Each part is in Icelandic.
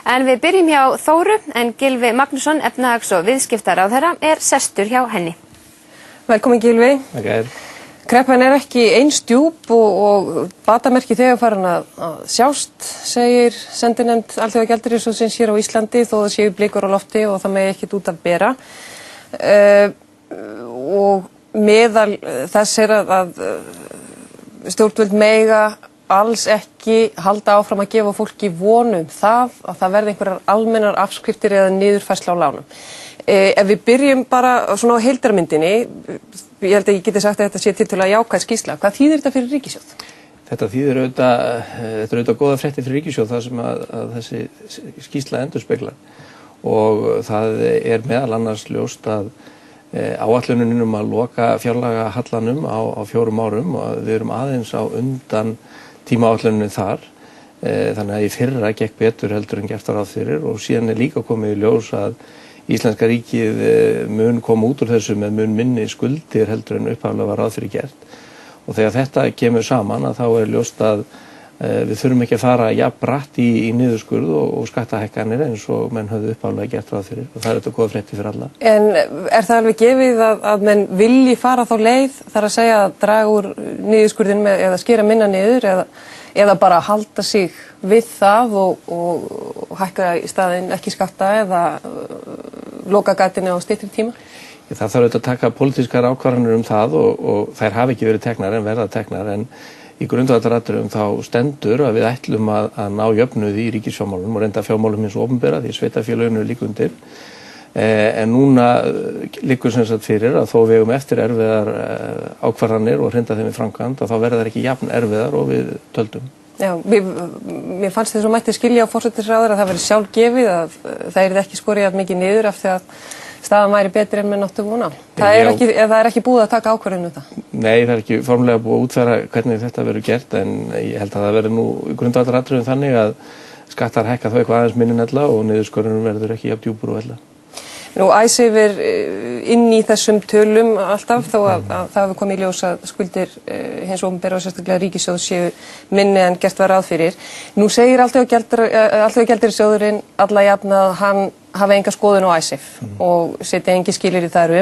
En við byrjum hjá Þóru, en Gylfi Magnússon, efnahags- og viðskiptaráðherra, sestur hjá henni. Velkomin Gylfi. Okay. Kreppan ekki eins djúp og batamerki þegar farin að sjást, segir sendinefnd Alþjóðagjaldeyrissjóðsins hér á Íslandi, þó það séu blikur á lofti og það megi ekkert út af bera. Og meðal þess að stjórnvöld mega alls ekki halda áfram að gefa fólki vonum það að það verði einhverjar almennar afskriftir eða niðurfærsla á lánum. Ef við byrjum bara svona á heildarmyndinni, ég held að ég geti sagt að þetta sé tiltölulega jákvæð skýrsla. Hvað þýðir þetta fyrir ríkissjóð? Þetta þýðir auðvitað góða fréttir fyrir ríkissjóð þar sem að þessi skýrsla endurspeglar. Og það meðal annars ljóst að áætlunin að loka fjárlaga hallanum á 4 árum og við erum aðeins á undan tímaáætluninu þar. Þannig að í fyrra gekk betur heldur en gert var ráð fyrir og síðan líka komið í ljós að Íslenska ríkið mun koma út úr þessu með mun minni skuldir heldur en upphaflega var ráð fyrir gert. Og þegar þetta kemur saman að þá ljóst að við þurfum ekki að fara jafnbratt í niðurskurð og skattahækkanir eins og menn höfðu upphaflega gert ráð fyrir. Og það þetta góða fréttir fyrir alla. En það alveg gefið að menn vilji fara þá leið, þar að segja að draga úr niðurskurðin eða skera minna niður eða bara halda sig við það og hækka í staðinn ekki skatta eða loka gatinu á styttri tíma? Það þarf auðvitað að taka pólitískar ákvarðanir það og þær hafa ekki verið teknar en verða teknar en í grundvallaratriðum þá stendur að við ætlum að ná jöfnuði í ríkisfjármálum og reynda fjármálum hins opinbera því sveitarfélögin líka undir. En núna liggur sem sagt fyrir að þó við eigum eftir erfiðar ákvarðanir og hrinda þeim í framkvæmd að þá verða þær ekki jafn erfiðar og við töldum. Já, mér fannst þess að mætti skilja á forsætisráðherra að það veri sjálfgefið að það yrði ekki skorið jafn mikið niður af því að staðan væri betri en menn áttu von á. Það er ekki búið að taka ákvörðun um það? Nei, það er ekki formlega búið að útfæra hvernig þetta verður gert en ég held að það verður nú í grundvallaratriðum þannig að skattar hækka þá eitthvað aðeins minni en ella og niðurskurðurinn verður ekki jafn djúpur og ella. Nú Icesave inn í þessum tölum alltaf þó að það hefur komið í ljós að skuldir hins opinbera og sérstaklega ríkissjóðs séu minni en gert var ráð fyrir. Nú segir Alþjóðagjaldeyrissjóðurinn alla jafn að hann hafi enga skoðun á Icesave og setja engi skilyrði þar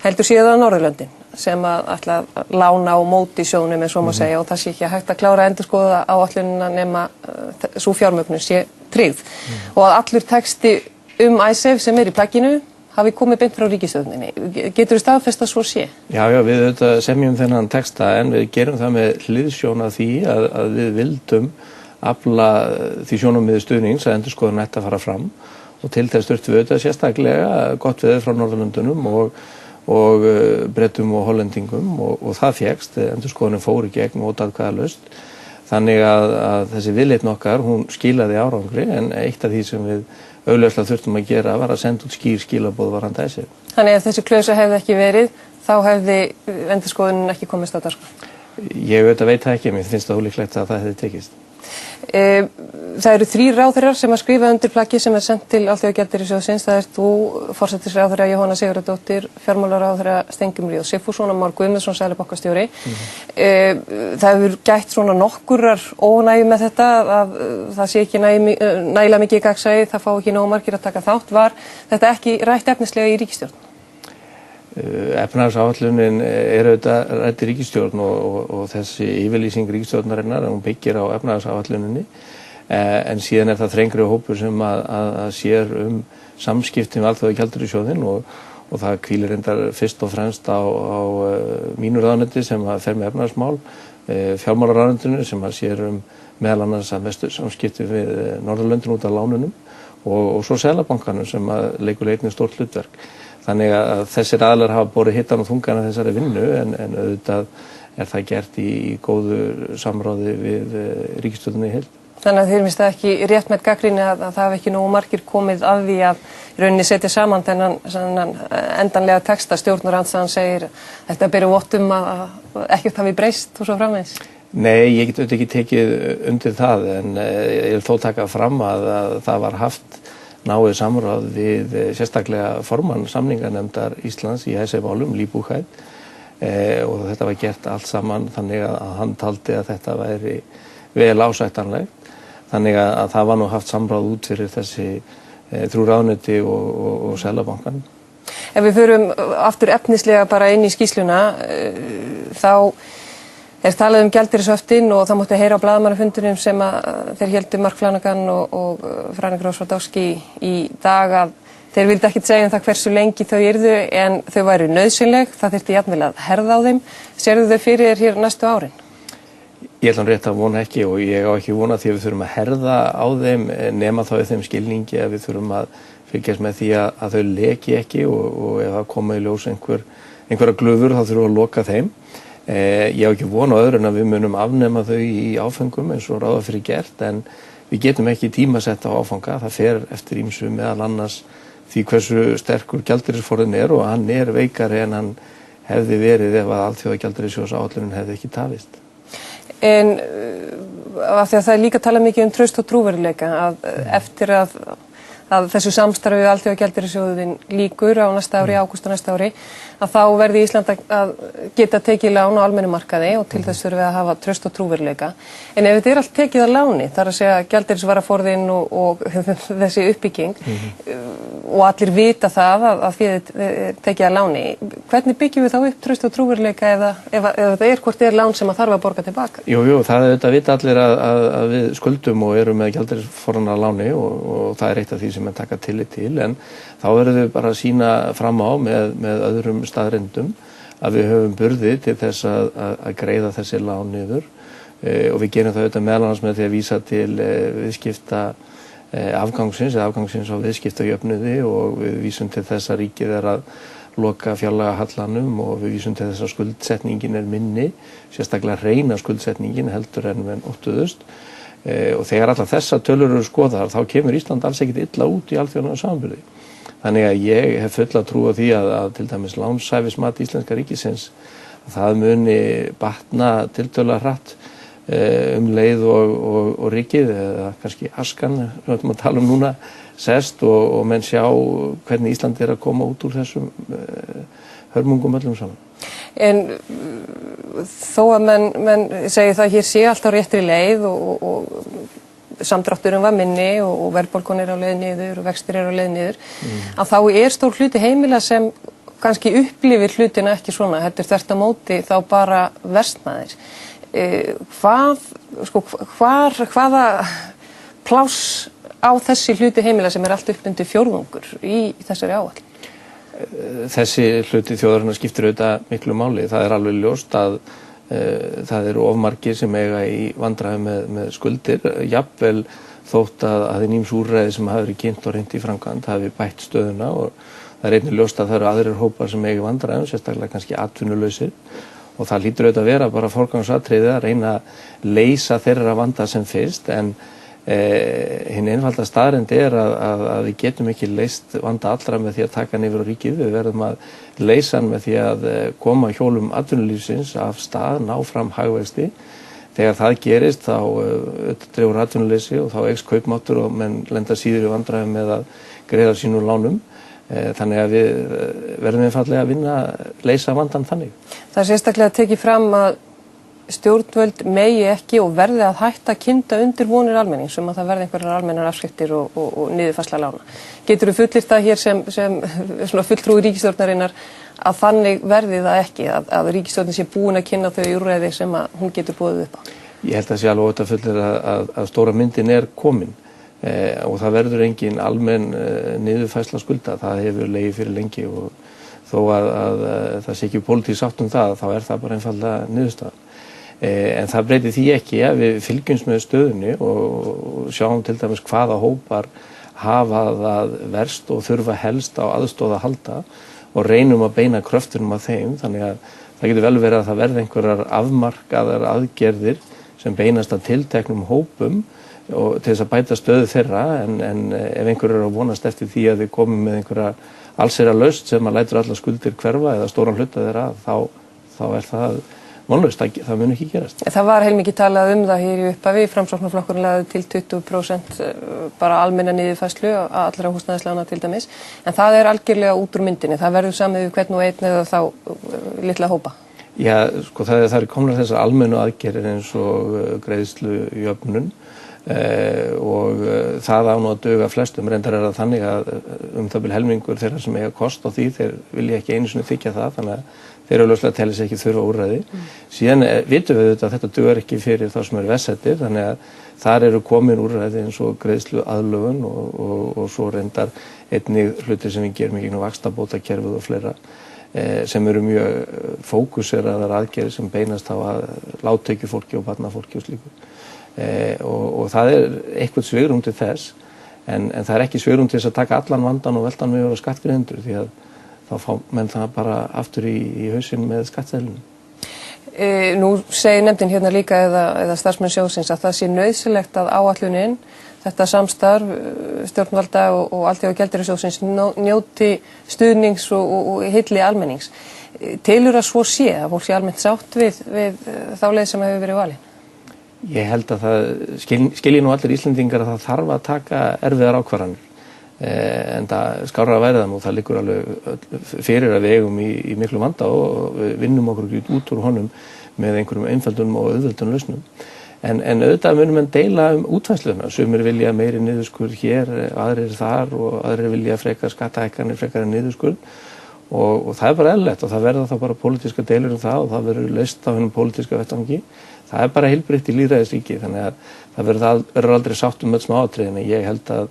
heldur síðan á Norðurlöndin sem að ætla að lána á móti sjóðnum eins og má segja og það sé ekki hægt að klára að endurskoða áætlunina nema sú fjármögnun sé tryggð og að allur texti Icesave sem í plagginu hafi komið beint frá ríkisstjórninni. Getur þú staðfest að svo sé? Já, við auðvitað semjum þennan texta en við gerum það með hliðsjón af því að við vildum afla því sjónarmiði stuðnings að endurskoðun ætti að fara fram og til þess þurftum við auðvitað sérstaklega gott veður frá Norðurlöndunum og Bretum og Hollendingum og það fékkst, endurskoðunin fór í gegn óatkvæðalaust. Þannig að þessi viðleitni okkar, hún skilaði árangri en eitt af því sem við augljóslega þurftum að gera var að senda út skilaboð varðandi Icesave. Þannig að þessi klausa hefði ekki verið, þá hefði endurskoðunin ekki komist á dagskrá? Ég auðvitað veit það ekki, mér finnst það ólíklegt að það hefði tekist. Það eru 3 ráðherrar sem að skrifa undir plaggi sem sendt til Alþjóðagjaldeyrissjóðsins. Það þú, forsætisráðherra Jóhanna Sigurðardóttir, fjármálaráðherra Steingrímur J. Sigfússon og Már Guðmundsson, seðlabankastjóri. Það hefur gætt svona nokkurrar ónægju með þetta að það sé ekki nægilega mikið gagnsæi, það fá ekki nógu margir að taka þátt. Var þetta ekki rætt efnislega í ríkisstjórn? Efnahagsáætlunin auðvitað rædd í ríkisstjórn og þessi yfirlýsing ríkisstjórnarinnar hún byggir á efnahagsáætluninni en síðan það þrengri hópur sem að sér samskipti með Alþjóðagjaldeyrissjóðinn og það hvílir reyndar fyrst og fremst á mínu ráðuneyti sem að fer með efnahagsmál, fjármálaráðuneytinu sem að sér meðal annars að mestu samskipti við Norðurlöndin út af lánunum og svo Seðlabankanum sem að leikur einnig stórt hlutverk. Þannig að þessir aðilar hafa borið hittan og þungan af þessari vinnu en auðvitað það gert í góðu samráði við ríkisstjórninni í heild. Þannig að þér finnst það ekki rétt með gagnrýni að það hafi ekki nógu margir komið að því að í rauninni setja saman þennan endanlega texta stjórnarandstaðan segir þetta beri vott að ekkert hafi breyst og svo framvegis? Nei, ég get auðvitað ekki tekið undir það en ég vil þó taka fram að það var haft náið samráð við sérstaklega formann samninganefndar Íslands í Icesave-málum, Lee Buchheit, og þetta var gert allt saman þannig að hann taldi að þetta væri vel ásættanlegt. Þannig að það var nú haft samráð út fyrir þessi þrjú ráðuneyti og Seðlabankann. Ef við förum aftur efnislega bara inn í skýrsluna, þá er talað gjaldeyrishöftin og það mátti heyra á blaðamannafundinum sem þeir héldu Mark Flanagan og Frank Roswaldowski í dag að þeir vildi ekkert segja það hversu lengi þau yrðu en þau væru nauðsynleg, það þyrfti jafnvel að herða á þeim. Sérðu þau fyrir þér hér næstu árin? Ég ætla rétt að vona ekki og ég á ekki vona því að við þurfum að herða á þeim nema þá í þeim skilningi að við þurfum að fylgjast með því að þau leki ekki og ef það koma í ljós einhverja glufur þá þurfum við að loka þeim. Ég á ekki vona á öðru en að við munum afnema þau í áfengum eins og ráða fyrir gert en við getum ekki tímasett á áfanga. Það fer eftir ýmsu meðal annars því hversu sterkur gjaldeyrisforðinn og hann veikari en hann hefði verið ef að alþjóðagjaldeyrissjóðsáætlunin hefði ekki tafist. En af því að það er líka talað mikið traust og trúverðugleika að eftir að þessu samstarfi við alþjóðagjaldeyrissjóðinn lýkur á næsta ári, ágúst á næsta ári, að þá verði Ísland að geta tekið lán á almennum markaði og til þess þurfum við að hafa traust og trúverðugleika. En ef þetta allt tekið að láni, þar að segja gjaldeyrisvaraforðinn og þessi uppbygging og allir vita það að því tekið að láni, hvernig byggjum við þá upp traust og trúverðugleika ef það hvort lán sem að þarf að borga tilbaka? Jú, það þetta vita allir að við skuldum og erum með gjaldeyrisforðann að láni og það eitt af því sem taka tillit til en þá verðum við bara að sýna fram á með öðrum staðreyndum að við höfum burði til þess að greiða þessi lán niður og við gerum það auðvitað meðal annars með því að vísa til viðskipta afgangsins á viðskiptajöfnuði og við vísum til þess að ríkið að loka fjárlagahallanum og við vísum til þess að skuldsetningin minni, sérstaklega hreina skuldsetningin heldur en við óttuðust. Og þegar allar þessa tölur eru skoðar þá kemur Ísland alls ekkert illa út í alþjóðlegum samanburði. Þannig að ég hef fulla trú á því að til dæmis lánshæfismat íslenska ríkisins að það muni batna tiltölulega hratt leið og ríkið eða kannski askan sem við ætlum að tala núna sest og menn sjá hvernig Ísland að koma út úr þessum hörmungum öllum saman. En þó að menn segi það hér sé alltaf réttri leið og samdrátturinn var minni og verðbólgan á leið niður og vextir á leið niður, að þá stór hluti heimila sem kannski upplifir hlutina ekki svona, þetta þvert á móti þá bara versnaðir. Hvaða pláss á þessi hluti heimila sem allt upp undir fjórðungur í þessari áætlun? Þessi hluti þjóðarinnar skiptir auðvitað miklu máli. Það alveg ljóst að það eru of margir sem eiga í vandræðum með skuldir, jafnvel þótt að ýmis úrræði sem hafa verið kynnt og reynt í framkvæmd hafi bætt stöðuna og það einnig ljóst að það eru aðrir hópar sem eiga í vandræðum, sérstaklega kannski atvinnulausir og það hlýtur auðvitað að vera bara forgangsatriði að reyna að leysa þeirra vanda sem fyrst en hinn einfalda staðreynd að við getum ekki leyst vanda allra með því að taka hann yfir á ríkið. Við verðum að leysa hann með því að koma hjólum atvinnulífsins af stað, ná fram hagvexti. Þegar það gerist þá dregur atvinnuleysi og þá eykst kaupmáttur og menn lenda síður í vandræðum með að greiða sínum lánum. Þannig að við verðum einfaldlega að vinna leysa vandan þannig. Það sérstaklega tekið fram að stjórnvöld megi ekki og verði að hætta að kynda undir vonir almennings að það verði einhverjar almennar afskriftir og niðurfærsla lána. Getur þú fullyrt það hér sem fulltrúi ríkisstjórnarinnar að þannig verði það ekki, að ríkisstjórnin sé búin að kynna þau úrræði sem hún getur boðið upp á? Ég held að sé alveg ótaf fullir að stóra myndin komin og það verður engin almenn niðurfærsla skulda, það hefur legið fyrir lengi og þó að það sé ekki pólitísk sátt það, þá það bara einfaldlega niðurstaðan. En það breytir því ekki að við fylgjumst með stöðunni og sjáum til dæmis hvaða hópar hafa það verst og þurfa helst á aðstoð að halda og reynum að beina kröftunum að þeim. Þannig að það getur vel verið að það verði einhverjar afmarkaðar aðgerðir sem beinast að tilteknum hópum og til þess að bæta stöðu þeirra en ef einhverjur að vonast eftir því að við komum með einhverja allsherjar lausn sem að lætur alla skuldir hverfa eða stóran hluta þeirra þá það vonlaust, það mun ekki gerast. Það var heilmikið talað það hér í upphafi, Framsóknarflokkurinn lagði til 20% bara almenna niðurfærslu allra húsnæðislána til dæmis, en það algjörlega út úr myndinni, það verður samið við hvern og einn eða þá litla hópa. Já, sko það komnar þessar almennu aðgerðir eins og greiðslujöfnun og það á nú að duga flestum. Reyndar það þannig að það bil helmingur þeirra sem eiga kost á því, þeir vilja ekki einu sinni þiggja það, þannig að þeir eru lauslega telja sig ekki þurfa úrræði. Síðan vitum við að þetta dugar ekki fyrir þá sem eru verstsettir, þannig að þar eru komin úrræði eins og greiðsluaðlögun og svo reyndar einnig hlutir sem við gerum í gegnum vaxtabótakerfið og fleira, sem eru mjög fókuseraðar aðgerðir sem beinast á að lágtekjufólki og barnafólki og slíku. Og það er eitthvað svigrúm til þess, en það er ekki svigrúm til þess að taka allan vandan og velta hann við á skattgreiðendur, því að þá fá menn það bara aftur í hausinn með skattseðlunum. Nú segir nefndin hérna líka eða starfsmenn sjóðsins að það sé nauðsynlegt að áætlunin, þetta samstarf stjórnvalda og Alþjóðagjaldeyrissjóðsins njóti stuðnings og hylli almennings. Telur að svo sé, að fólk sé almennt sátt við þá leið sem hefur verið valin? Ég held að það skilji nú allir Íslendingar að það þarf að taka erfiðar ákvarðanir. En það skárra að væri það nú, það liggur alveg fyrir að við eigum í miklu vanda og við vinnum okkur út úr honum með einhverjum einföldum og auðveldum lausnum. En auðvitað munum við deila útfærsluna. Sumir vilja meiri niðurskurð hér, aðrir þar og aðrir vilja frekar skattahækkanir, frekar niðurskurð og það er bara eðlilegt og það verða þá bara pólitíska deilur um það og það verður laust á hennum pólitíska vettvangi. Það er bara heilbrigt í lýðræðisríki, þannig að það verður aldrei sátt um öll smáatriðin. Ég held að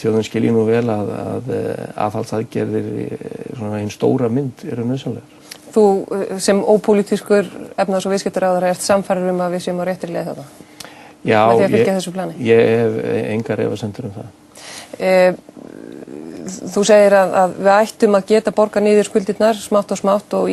þjóðin skilji nú vel að aðhaldsaðgerðir svona einn stóra mynd eru nauðsynlegar. Þú sem ópólitískur efnahags- og viðskiptaráðherra ert sannfærður um að við séum á réttri leið þarna? Já, með því að fylgja þessu plani? Ég hef engar efasemdir um það. Þú segir að við ættum að geta borga niður skuldirnar smátt og í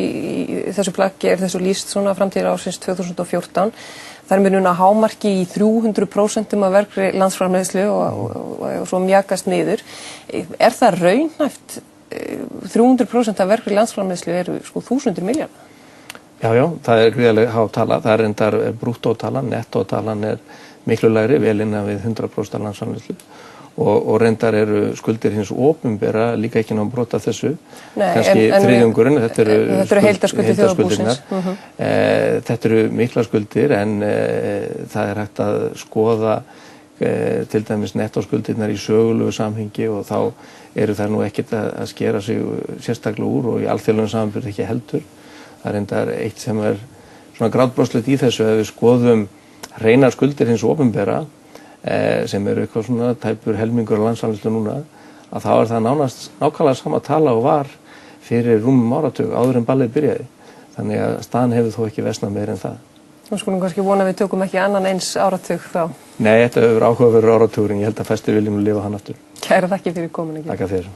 þessu plaggi þessu lýst svona fram til ársins 2014. Það er núna hámarki í 300% af vergri landsframleiðslu og svo mjakast niður. Er það raunhæft? 300% af vergri landsframleiðslu eru sko 1000 milljarðar. Já, það er gríðarlega há tala. Það er reyndar brúttótalan, nettótalan er miklu lægri, vel innan við 100% af landsframleiðslu. Og reyndar eru skuldir hins opinbera líka ekki ná að brota þessu. Kannski þriðjungurinn, þetta eru heildarskuldir þjóðarbúsins. Þetta eru miklar skuldir en það er hægt að skoða til dæmis nettóskuldirnar í sögulegu samhengi og þá eru þær nú ekkert að skera sig sérstaklega úr og í alþjóðlegum samanburði ekki heldur. Það er reyndar eitt sem er svona grátbroslegt í þessu að við skoðum hreinar skuldir hins opinbera sem eru eitthvað svona tæpur helmingur á landsframleiðslu núna, að þá er það nánast nákvæmlega sama tala og var fyrir rúmum áratug áður en ballið byrjaði. Þannig að staðan hefur þó ekki versnað meir en það. Nú skulum kannski vona að við tökum ekki annan eins áratug þá. Nei, þetta hefur áhugaverður áratugurinn. Ég held að fæstir viljum lifa hann aftur. Kæra þakkir fyrir komuna. Takk fyrir.